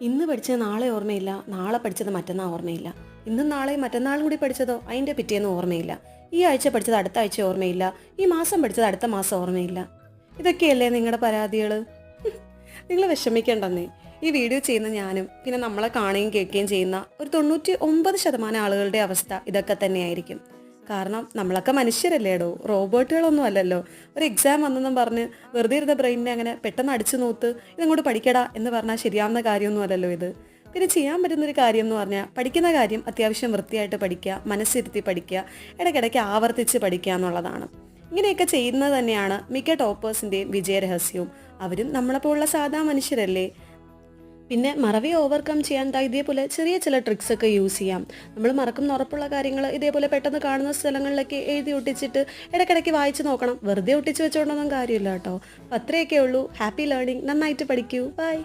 ഇന്ന് പഠിച്ചത് നാളെ ഓർമ്മയില്ല, നാളെ പഠിച്ചത് മറ്റന്നാൾ ഓർമ്മയില്ല, ഇന്നും നാളെയും മറ്റന്നാളും കൂടി പഠിച്ചതോ അതിൻ്റെ പിറ്റേന്ന് ഓർമ്മയില്ല, ഈ ആഴ്ച പഠിച്ചത് അടുത്ത ആഴ്ച ഓർമ്മയില്ല, ഈ മാസം പഠിച്ചത് അടുത്ത മാസം ഓർമ്മയില്ല. ഇതൊക്കെയല്ലേ നിങ്ങളുടെ പരാതികൾ? നിങ്ങൾ വിഷമിക്കേണ്ടെന്നേ. ഈ വീഡിയോ ചെയ്യുന്ന ഞാനും പിന്നെ നമ്മളെ കാണുകയും കേൾക്കുകയും ചെയ്യുന്ന ഒരു 99% ആളുകളുടെ അവസ്ഥ ഇതൊക്കെ തന്നെയായിരിക്കും. കാരണം നമ്മളൊക്കെ മനുഷ്യരല്ലേടോ, റോബോട്ടുകളൊന്നും അല്ലല്ലോ. ഒരു എക്സാം വന്നെന്നും പറഞ്ഞ് വെറുതെ ഇരുന്ന ബ്രെയിനിനെ അങ്ങനെ പെട്ടെന്ന് അടിച്ചു നോത്ത് ഇതങ്ങോട്ട് പഠിക്കടാ എന്ന് പറഞ്ഞാൽ ശരിയാവുന്ന കാര്യമൊന്നും അല്ലല്ലോ ഇത്. പിന്നെ ചെയ്യാൻ പറ്റുന്നൊരു കാര്യം എന്ന് പറഞ്ഞാൽ പഠിക്കുന്ന കാര്യം അത്യാവശ്യം വൃത്തിയായിട്ട് പഠിക്കുക, മനസ്സിരുത്തി പഠിക്കുക, ഇടയ്ക്കിടയ്ക്ക് ആവർത്തിച്ച് പഠിക്കുക എന്നുള്ളതാണ്. ഇങ്ങനെയൊക്കെ ചെയ്യുന്നത് തന്നെയാണ് മിക്ക ടോപ്പേഴ്സിൻ്റെയും വിജയരഹസ്യവും. അവരും നമ്മളെപ്പോലുള്ള സാധാ മനുഷ്യരല്ലേ. പിന്നെ മറവി ഓവർകം ചെയ്യാൻ ഇതേപോലെ ചെറിയ ചില ട്രിക്സ് ഒക്കെ യൂസ് ചെയ്യാം. നമ്മൾ മറക്കുന്ന ഉറപ്പുള്ള കാര്യങ്ങൾ ഇതേപോലെ പെട്ടെന്ന് കാണുന്ന സ്ഥലങ്ങളിലൊക്കെ എഴുതി ഒട്ടിച്ചിട്ട് ഇടയ്ക്കിടയ്ക്ക് വായിച്ച് നോക്കണം. വെറുതെ ഒട്ടിച്ച് വെച്ചോണ്ടൊന്നും കാര്യമില്ല കേട്ടോ. അപ്പം അത്രയൊക്കെ ഉള്ളൂ. Happy learning. നന്നായിട്ട് പഠിക്കൂ. ബൈ.